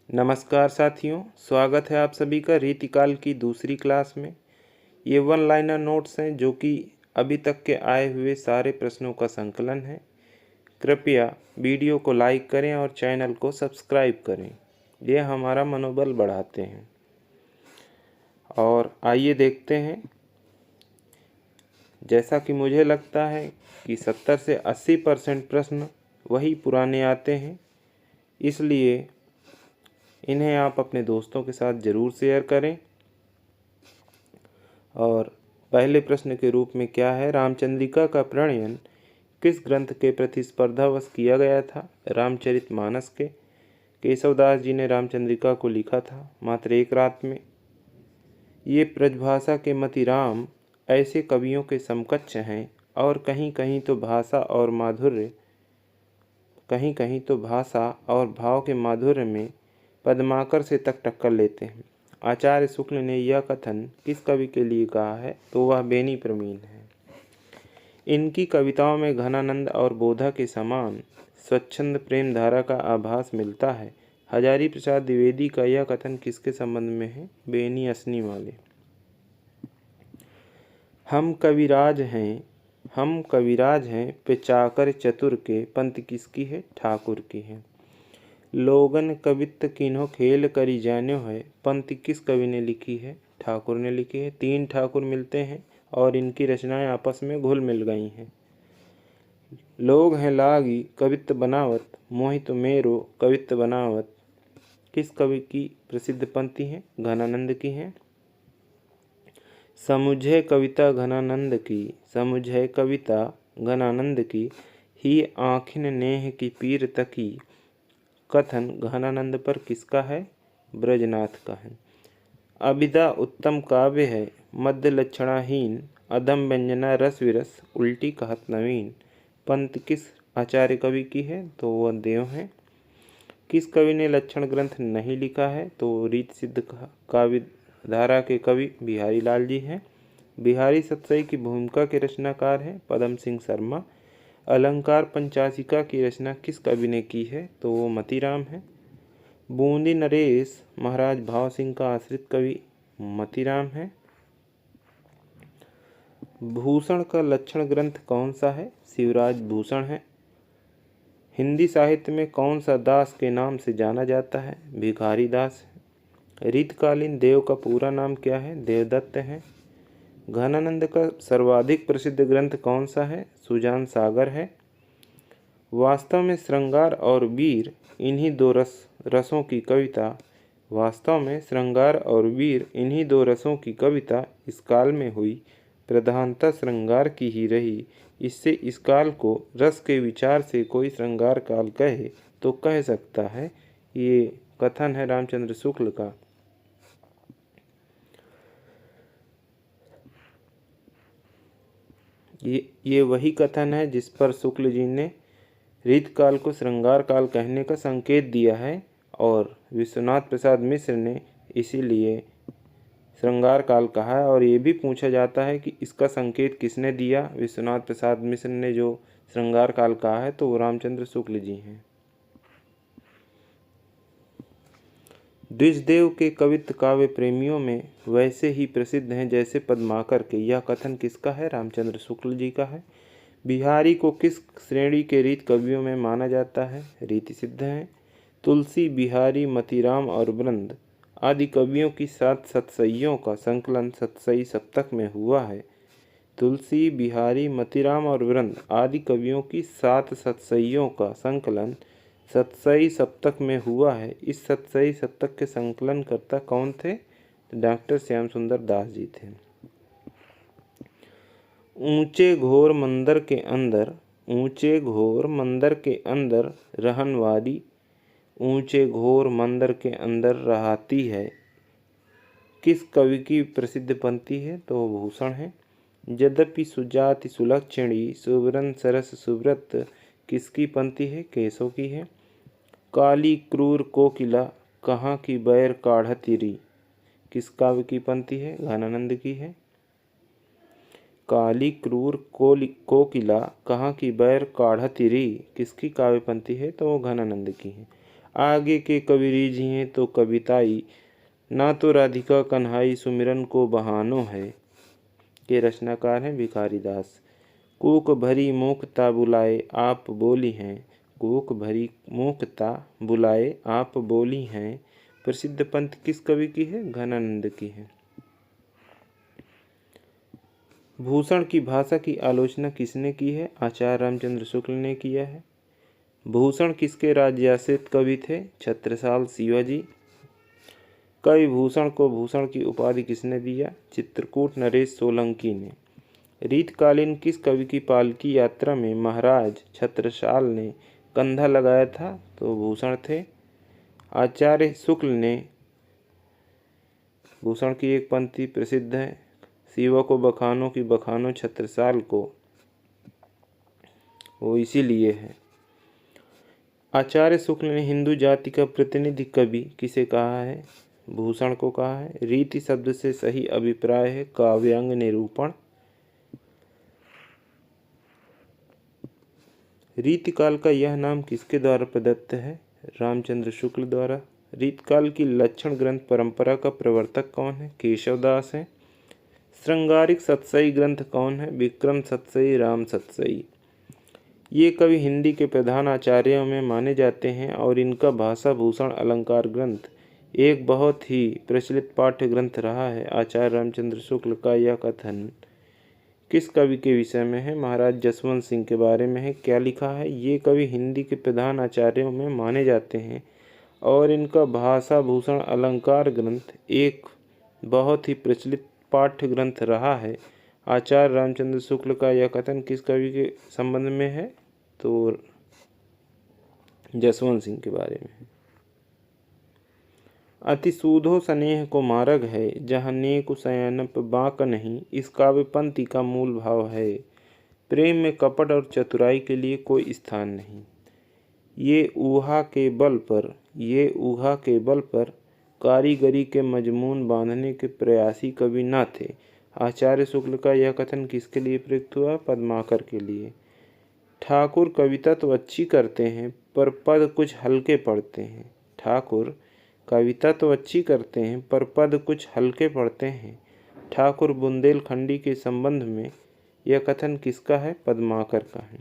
नमस्कार साथियों, स्वागत है आप सभी का रीतिकाल की दूसरी क्लास में। ये वन लाइनर नोट्स हैं जो कि अभी तक के आए हुए सारे प्रश्नों का संकलन है। कृपया वीडियो को लाइक करें और चैनल को सब्सक्राइब करें, ये हमारा मनोबल बढ़ाते हैं। और आइए देखते हैं। जैसा कि मुझे लगता है कि 70 से 80% प्रश्न वही पुराने आते हैं, इसलिए इन्हें आप अपने दोस्तों के साथ ज़रूर शेयर करें। और पहले प्रश्न के रूप में क्या है, रामचंद्रिका का प्रणयन किस ग्रंथ के प्रतिस्पर्धावश किया गया था? रामचरितमानस के। केशवदास जी ने रामचंद्रिका को लिखा था मात्र एक रात में। ये ब्रजभाषा के मतिराम ऐसे कवियों के समकक्ष हैं और कहीं कहीं तो भाषा और भाव के माधुर्य में पद्माकर से तक टक्कर लेते हैं। आचार्य शुक्ल ने यह कथन किस कवि के लिए कहा है? तो वह बेनी प्रमीण है। इनकी कविताओं में घनानंद और बोधा के समान स्वच्छंद प्रेम धारा का आभास मिलता है। हजारी प्रसाद द्विवेदी का यह कथन किसके संबंध में है? बेनी असनी वाले। हम कविराज हैं पे चाकर चतुर के, पंक्ति किसकी है? ठाकुर की है। लोगन कवित्त किन्हो खेल करी जान्यो है, पंक्ति किस कवि ने लिखी है? ठाकुर ने लिखी है। 3 ठाकुर मिलते हैं और इनकी रचनाएं आपस में घुल मिल गई हैं। लोग हैं लागी कवित्त बनावत, मोहित मेरो कवित्त बनावत, किस कवि की प्रसिद्ध पंक्ति है? घनानंद की है। समुझे कविता घनानंद की, ही आँखिन नेह की पीर तकी, कथन घनानंद पर किसका है? ब्रजनाथ का है। अभिधा उत्तम काव्य है, मध्य लक्षणाहीन, अधम व्यंजना रस विरस, उल्टी कहत नवीन, पंक्ति किस आचार्य कवि की है? तो वह देव हैं। किस कवि ने लक्षण ग्रंथ नहीं लिखा है? तो रीत सिद्ध काव्य धारा के कवि बिहारी लाल जी हैं। बिहारी सतसई की भूमिका के रचनाकार हैं पदम सिंह शर्मा। अलंकार पंचाशिका की रचना किस कवि ने की है? तो वो मतीराम है। बूंदी नरेश महाराज भाव सिंह का आश्रित कवि मतीराम है। भूषण का लक्षण ग्रंथ कौन सा है? शिवराज भूषण है। हिंदी साहित्य में कौन सा दास के नाम से जाना जाता है? भिखारी दास है। रीतकालीन देव का पूरा नाम क्या है? देवदत्त है। घनानंद का सर्वाधिक प्रसिद्ध ग्रंथ कौन सा है? सुजान सागर है। वास्तव में श्रृंगार और वीर इन्हीं दो रसों की कविता इस काल में हुई, प्रधानतः श्रृंगार की ही रही। इससे इस काल को रस के विचार से कोई श्रृंगार काल कहे तो कह सकता है। ये कथन है रामचंद्र शुक्ल का। ये वही कथन है जिस पर शुक्ल जी ने रीतकाल को श्रृंगार काल कहने का संकेत दिया है और विश्वनाथ प्रसाद मिश्र ने इसीलिए श्रृंगार काल कहा है। और ये भी पूछा जाता है कि इसका संकेत किसने दिया? विश्वनाथ प्रसाद मिश्र ने जो श्रृंगार काल कहा है तो वो रामचंद्र शुक्ल जी हैं। द्विजदेव के कवित्व काव्य प्रेमियों में वैसे ही प्रसिद्ध हैं जैसे पद्माकर के। यह कथन किसका है? रामचंद्र शुक्ल जी का है। बिहारी को किस श्रेणी के रीत कवियों में माना जाता है? रीति सिद्ध हैं। तुलसी, बिहारी, मतीराम और वृंद आदि कवियों की 7 सतसइयों का संकलन सतसई सप्तक में हुआ है। तुलसी, बिहारी, मतीराम और वृंद आदि कवियों की 7 सतसइयों का संकलन सतसई सप्तक में हुआ है। इस सतसई सप्तक के संकलनकर्ता कौन थे? डॉक्टर श्याम सुंदर दास जी थे। ऊंचे घोर मंदिर के अंदर रहनवारी, ऊंचे घोर मंदिर के अंदर रहाती है, किस कवि की प्रसिद्ध पंक्ति है? तो भूषण है। यद्यपि सुजाति सुलक्षणी, सुवरन सरस सुव्रत, किसकी पंक्ति है? केशव की है। काली क्रूर कोकिला कहाँ की बैर काढ़ती री, किस काव्य की पंक्ति है? घनानंद की है। काली क्रूर कोकिला कहाँ की बैर काढ़ती री, किसकी काव्य पंक्ति है? तो घनानंद की है। आगे के कवि रीझिए तो कविताई, ना तो राधिका कन्हाई सुमिरन को बहानो है। के रचनाकार हैं भिखारी दास। कूक भरी मूकता बुलाए आप बोली हैं, कूक भरी मूकता बुलाए आप बोली हैं, प्रसिद्ध पंक्ति किस कवि की है? घनानंद की है। भूषण की भाषा की आलोचना किसने की है? आचार्य रामचंद्र शुक्ल ने किया है। भूषण किसके राज्याश्रित कवि थे? छत्रसाल शिवाजी। कवि भूषण को भूषण की उपाधि किसने दिया? चित्रकूट नरेश सोलंकी ने। रीतकालीन किस कवि की पालकी यात्रा में महाराज छत्रसाल ने कंधा लगाया था? तो भूषण थे। आचार्य शुक्ल ने, भूषण की एक पंक्ति प्रसिद्ध है, शिवा को बखानो की बखानो छत्रसाल को, वो इसीलिए है। आचार्य शुक्ल ने हिंदू जाति का प्रतिनिधि कवि किसे कहा है? भूषण को कहा है। रीति शब्द से सही अभिप्राय है काव्यांग निरूपण। रीतिकाल का यह नाम किसके द्वारा प्रदत्त है? रामचंद्र शुक्ल द्वारा। रीतकाल की लक्षण ग्रंथ परंपरा का प्रवर्तक कौन है? केशवदास है। श्रृंगारिक सतसई ग्रंथ कौन है? विक्रम सतसई, राम सतसई। ये कवि हिंदी के प्रधान आचार्यों में माने जाते हैं और इनका भाषा भूषण अलंकार ग्रंथ एक बहुत ही प्रचलित पाठ्य ग्रंथ रहा है। आचार्य रामचंद्र शुक्ल का यह कथन किस कवि के विषय में है? महाराज जसवंत सिंह के बारे में है। क्या लिखा है? ये कवि हिंदी के प्रधान आचार्यों में माने जाते हैं और इनका भाषा भूषण अलंकार ग्रंथ एक बहुत ही प्रचलित पाठ्य ग्रंथ रहा है। आचार्य रामचंद्र शुक्ल का यह कथन किस कवि के संबंध में है? तो जसवंत सिंह के बारे में है। अति सूधो स्नेह को मार्ग है, जहाँ नेक सयानप बाँक नहीं, इस काव्य पंक्ति का मूल भाव है, प्रेम में कपट और चतुराई के लिए कोई स्थान नहीं। ये ऊहा के बल पर कारीगरी के मजमून बांधने के प्रयासी कवि न थे। आचार्य शुक्ल का यह कथन किसके लिए प्रयुक्त हुआ? पद्माकर के लिए। ठाकुर कविता तो अच्छी करते हैं पर पद कुछ हल्के पढ़ते हैं। ठाकुर कविता तो अच्छी करते हैं पर पद कुछ हल्के पढ़ते हैं। ठाकुर बुंदेलखंडी के संबंध में यह कथन किसका है? पद्माकर का है।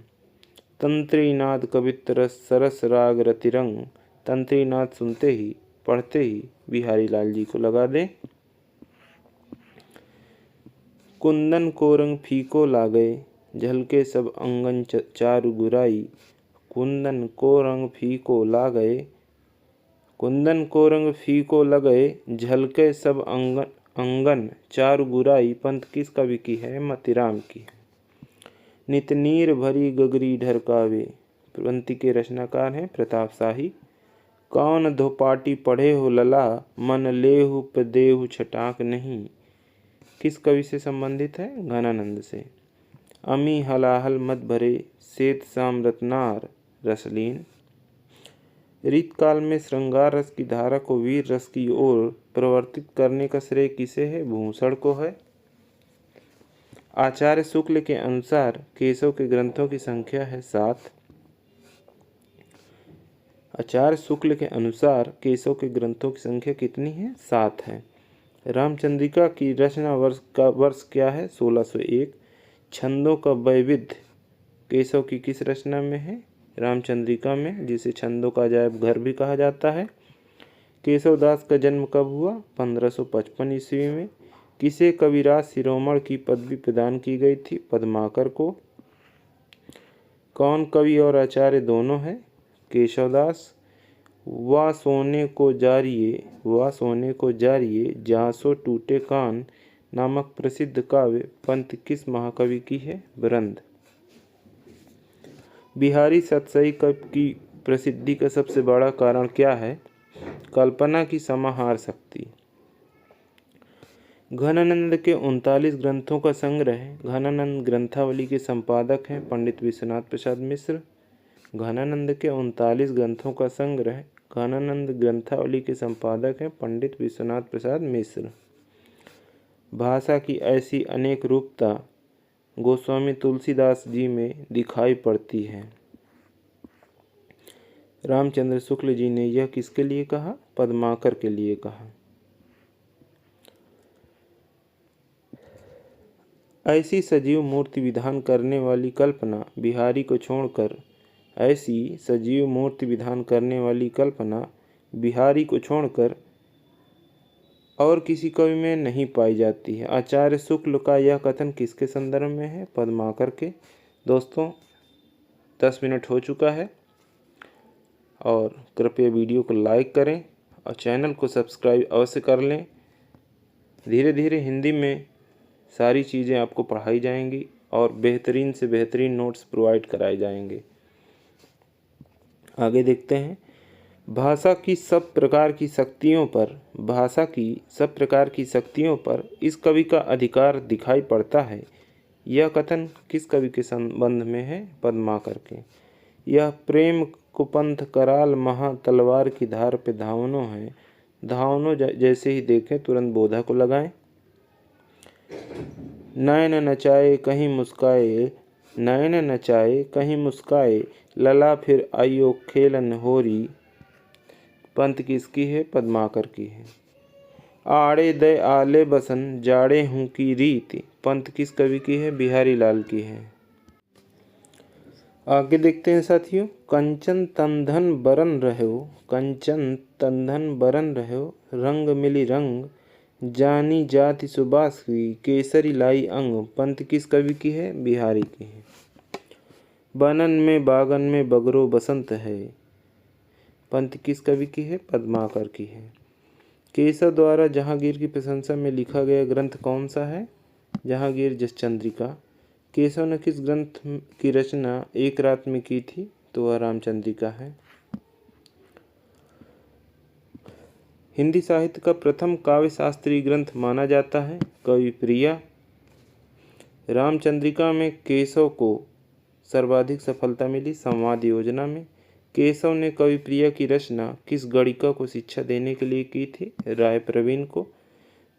तंत्रीनाद कवित्र सरस राग रतिरंग, तंत्रीनाद सुनते ही पढ़ते ही बिहारी लाल जी को लगा दें। कुंदन को रंग फीको लागए, झलके सब अंगन चारु गुराई, कुंदन को रंग फीको लागए, कुंदन को रंग फीको लगए, झलके सब अंगन चारु गुराई पंत किस कवि की है? मतीराम की है। नितनीर भरी गगरी ढरकावे, पंक्ति के रचनाकार हैं प्रताप शाही। कौन धोपाटी पढ़े हो लला, मन लेहु पदेहु छटाक नहीं, किस कवि से संबंधित है? घनानंद से। अमी हलाहल मत भरे, सेत साम रत्नार रसलीन। रीतकाल में श्रृंगार रस की धारा को वीर रस की ओर प्रवर्तित करने का श्रेय किसे है? भूषण को है। आचार्य शुक्ल के अनुसार केशव के ग्रंथों की संख्या है 7। आचार्य शुक्ल के अनुसार केशव के ग्रंथों की संख्या कितनी है? 7 है। रामचंद्रिका की रचना वर्ष क्या है? 1601। छंदों का वैविध्य केशव की किस रचना में है? रामचंद्रिका में, जिसे छंदों का अजायब घर भी कहा जाता है। केशवदास का जन्म कब हुआ? 1555 ईस्वी में। किसे कविराज शिरोमणि की पदवी प्रदान की गई थी? पद्माकर को। कौन कवि और आचार्य दोनों है? केशवदास। वा सोने को जारिए जासो टूटे कान नामक प्रसिद्ध काव्य पंक्ति किस महाकवि की है? बृंद। बिहारी सतसई की प्रसिद्धि का सबसे बड़ा कारण क्या है? कल्पना की समाहार शक्ति। घनानंद के 39 ग्रंथों का संग्रह घनानंद ग्रंथावली के संपादक हैं पंडित विश्वनाथ प्रसाद मिश्र। घनानंद के 39 ग्रंथों का संग्रह घनानंद ग्रंथावली के संपादक हैं पंडित विश्वनाथ प्रसाद मिश्र। भाषा की ऐसी अनेक रूपता गोस्वामी तुलसीदास जी में दिखाई पड़ती है। रामचंद्र शुक्ल जी ने यह किसके लिए कहा? पद्माकर के लिए कहा। ऐसी सजीव मूर्ति विधान करने वाली कल्पना बिहारी को छोड़कर ऐसी सजीव मूर्ति विधान करने वाली कल्पना बिहारी को छोड़कर और किसी कवि में नहीं पाई जाती है। आचार्य शुक्ल का यह कथन किसके संदर्भ में है? पद्माकर के। दोस्तों 10 मिनट हो चुका है और कृपया वीडियो को लाइक करें और चैनल को सब्सक्राइब अवश्य कर लें। धीरे धीरे हिंदी में सारी चीज़ें आपको पढ़ाई जाएंगी और बेहतरीन से बेहतरीन नोट्स प्रोवाइड कराए जाएंगे। आगे देखते हैं। भाषा की सब प्रकार की शक्तियों पर इस कवि का अधिकार दिखाई पड़ता है। यह कथन किस कवि के संबंध में है? पद्माकर के। यह प्रेम कुपंथ कराल महा तलवार की धार पे धावनो है। धावनो जैसे ही देखें तुरंत बोधा को लगाएं। नयन नचाए कहीं मुस्काए लला फिर आइयो खेलन होरी। पंत किसकी है? पद्माकर की है। आड़े दे आले बसन जाड़े हूँ की रीति। पंत किस कवि की है? बिहारी लाल की है। आगे देखते हैं साथियों। कंचन तंधन बरन रहो रंग मिली रंग जानी जाति सुबास की केसरी लाई अंग। पंत किस कवि की है? बिहारी की है। बनन में बागन में बगरो बसंत है। पंत किस कवि की है? पद्माकर की है। केसव द्वारा जहांगीर की प्रशंसा में लिखा गया ग्रंथ कौन सा है? जहांगीर जस चंद्रिका। केशव ने किस ग्रंथ की रचना एक रात में की थी? तो वह रामचंद्रिका है। हिंदी साहित्य का प्रथम काव्य शास्त्रीय ग्रंथ माना जाता है कवि प्रिया। रामचंद्रिका में केशव को सर्वाधिक सफलता मिली संवाद योजना में। केशव ने कवि प्रिया की रचना किस गणिका को शिक्षा देने के लिए की थी? राय प्रवीण को।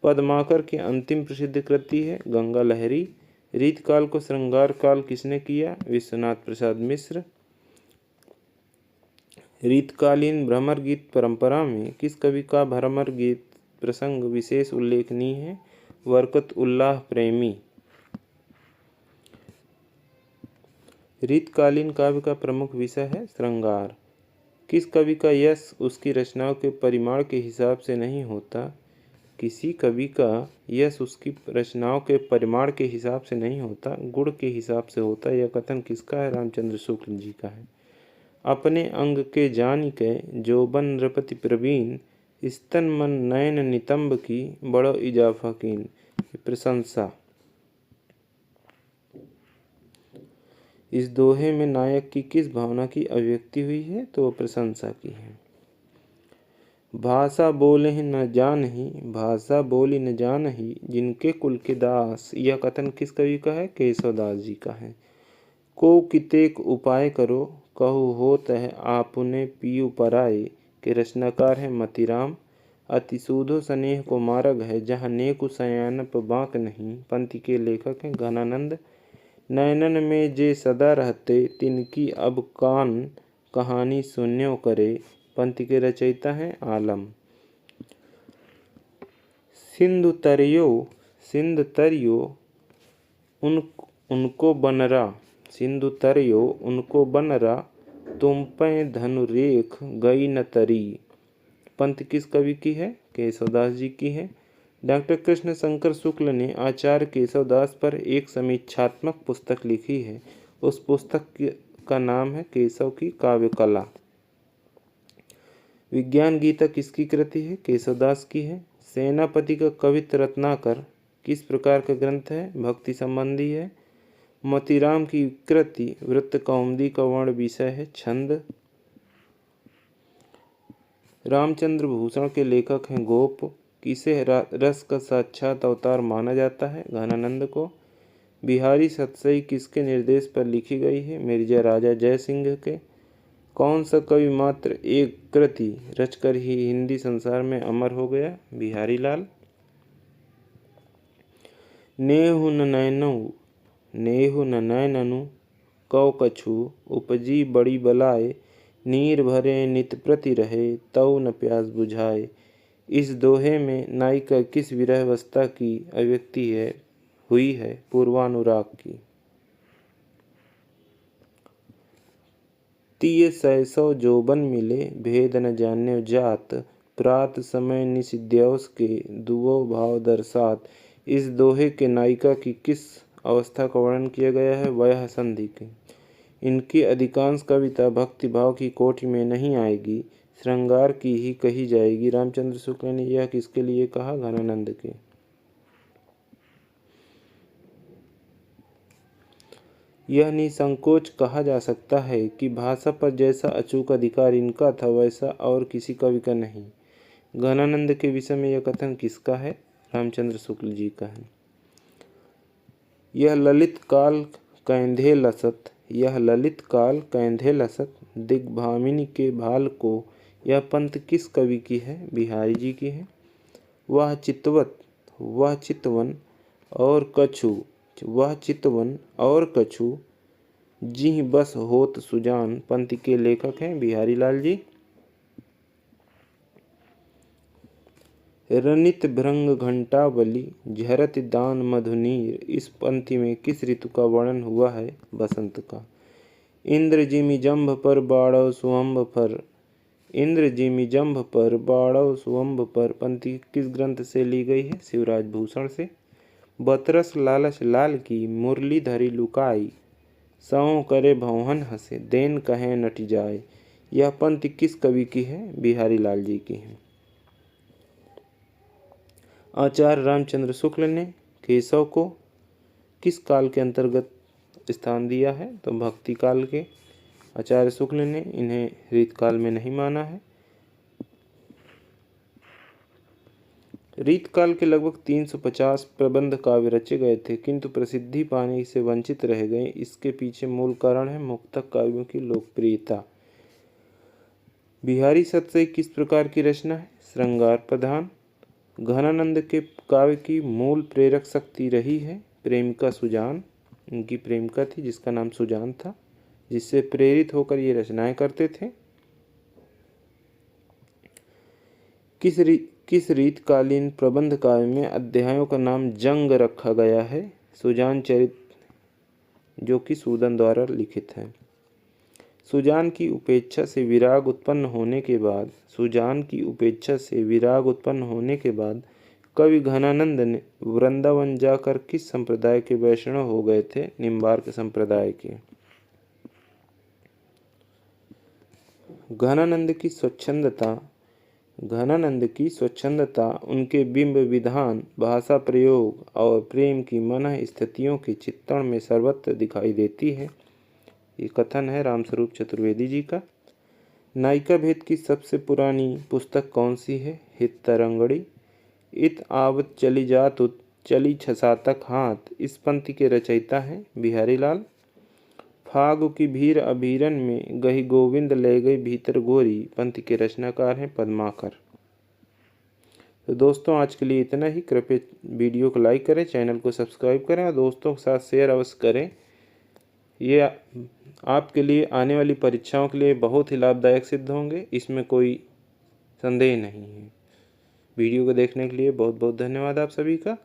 पद्माकर की अंतिम प्रसिद्ध कृति है गंगा लहरी। रीतकाल को श्रृंगार काल किसने किया? विश्वनाथ प्रसाद मिश्र। रीतकालीन भ्रमर गीत परंपरा में किस कवि का भ्रमर गीत प्रसंग विशेष उल्लेखनीय है? बरकत उल्लाह प्रेमी। रीतकालीन काव्य का प्रमुख विषय है श्रृंगार। किस कवि का यश उसकी रचनाओं के परिमाण के हिसाब से नहीं होता? किसी कवि का यश उसकी रचनाओं के परिमाण के हिसाब से नहीं होता, गुण के हिसाब से होता। यह कथन किसका है? रामचंद्र शुक्ल जी का है। अपने अंग के जान के जोबन नृपति प्रवीण स्तन मन नयन नितंब की बड़ो इजाफा कीन। प्रशंसा। इस दोहे में नायक की किस भावना की अभिव्यक्ति हुई है? तो वह प्रशंसा की है। भाषा बोली न जानही जिनके कुल के दास। यह कथन किस कवि का है? केशवदास जी का है। को कितेक उपाय करो कहु होत है आपने पियु पराए के रचनाकार है मतीराम। अति सूधो स्नेह को मार्ग है जहाँ नेकु सयानप बांक नहीं। पंक्ति के लेखक हैं घनानंद। नयनन में जे सदा रहते तिनकी अब कान कहानी सुन्यो करे। पंक्ति के रचयिता हैं आलम। सिंधु तरियो उनको बनरा तुम पे धनु रेख गई न तरी। पंक्ति किस कवि की है? केशवदास जी की है। डॉक्टर कृष्ण शंकर शुक्ल ने आचार्य केशवदास पर एक समीक्षात्मक पुस्तक लिखी है। उस पुस्तक का नाम है केशव की काव्य कला। विज्ञान गीता किसकी कृति है? केशवदास की है। सेनापति का कवित्व रत्नाकर किस प्रकार का ग्रंथ है? भक्ति संबंधी है। मोतीराम की कृति वृत्त कौमुदी का वर्ण विषय है छंद। रामचंद्र भूषण के लेखक हैं गोप। किसे रस का साक्षात अवतार माना जाता है? घनानंद को। बिहारी सतसई किसके निर्देश पर लिखी गई है? मिर्जा राजा जय सिंह के। कौन सा कवि मात्र एक कृति रचकर ही हिंदी संसार में अमर हो गया? बिहारी लाल। नेहु न नैननु कौ कछु उपजी बड़ी बलाए नीर भरे नित प्रति रहे, तऊ न प्यास बुझाए। इस दोहे में नायिका किस विरह अवस्था की अभिव्यक्ति हुई है? पूर्वानुराग की। तीय सैसौ जोबन मिले, भेद न जान्यो जात। प्रात समय निशिद्यौस के, दुओ भाव दर्शात। इस दोहे के नायिका की किस अवस्था का वर्णन किया गया है? वयः संधि की। इनकी अधिकांश कविता भक्ति भाव की कोटि में नहीं आएगी, श्रृंगार की ही कही जाएगी। रामचंद्र शुक्ल ने यह किसके लिए कहा? घनानंद के। यह निसंकोच कहा जा सकता है कि भाषा पर जैसा अचूक अधिकार इनका था, वैसा और किसी कवि का नहीं। घनानंद के विषय में यह कथन किसका है? रामचंद्र शुक्ल जी का है। यह ललित काल कैंधे लसत, यह ललित काल कैंधे लसत, दिग्भामिनी के भाल को। यह पंक्ति किस कवि की है? बिहारी जी की है। वह चितवत, वह चितवन और कछु, वह चितवन और कछु, जिह बस होत सुजान। पंक्ति के लेखक हैं बिहारी लाल जी। रनित भृंग घंटावली, झरत दान मधुनीर। इस पंक्ति में किस ऋतु का वर्णन हुआ है? बसंत का। इंद्र जिमि जंभ पर बाड़व सुअंब पर, इंद्र जिमि जंभ पर बाड़व सुअंब पर। पंक्ति किस ग्रंथ से ली गई है? शिवराज भूषण से। बतरस लालच लाल की, मुरली धरी लुकाई। सौ करे भौहन हंसे, देन कहे नट जाए। यह पंक्ति किस कवि की है? बिहारी लाल जी की है। आचार्य रामचंद्र शुक्ल ने केशव को किस काल के अंतर्गत स्थान दिया है? तो भक्ति काल के। आचार्य शुक्ल ने इन्हें रीतकाल में नहीं माना है। रीतकाल के लगभग 350 प्रबंध काव्य रचे गए थे, किंतु प्रसिद्धि पाने से वंचित रह गए। इसके पीछे मूल कारण है मुक्तक काव्यों की लोकप्रियता। बिहारी सतसई किस प्रकार की रचना है? श्रृंगार प्रधान। घनानंद के काव्य की मूल प्रेरक शक्ति रही है प्रेमिका सुजान। उनकी प्रेमिका थी जिसका नाम सुजान था, जिससे प्रेरित होकर ये रचनाएं करते थे। किस रीतकालीन प्रबंध काव्य में अध्यायों का नाम जंग रखा गया है? सुजान चरित, जो कि सूदन द्वारा लिखित है। सुजान की उपेक्षा से विराग उत्पन्न होने के बाद, सुजान की उपेक्षा से विराग उत्पन्न होने के बाद कवि घनानंद ने वृंदावन जाकर किस संप्रदाय के वैष्णव हो गए थे? निम्बार्क संप्रदाय के। घनानंद की स्वच्छंदता, उनके बिंब विधान, भाषा प्रयोग और प्रेम की मनः स्थितियों के चित्रण में सर्वत्र दिखाई देती है। ये कथन है रामस्वरूप चतुर्वेदी जी का। नायिका भेद की सबसे पुरानी पुस्तक कौन सी है? हित तरंगड़ी। इत आवत चली जात उत, चली छसातक हाथ। इस पंक्ति के रचयिता हैं बिहारी लाल। फागु की भीर अभीरन में, गही गोविंद ले गई भीतर गोरी। पंक्ति के रचनाकार हैं पद्माकर। तो दोस्तों आज के लिए इतना ही। कृपया वीडियो को लाइक करें, चैनल को सब्सक्राइब करें और दोस्तों के साथ शेयर अवश्य करें। ये आपके लिए आने वाली परीक्षाओं के लिए बहुत ही लाभदायक सिद्ध होंगे, इसमें कोई संदेह नहीं है। वीडियो को देखने के लिए बहुत बहुत धन्यवाद आप सभी का।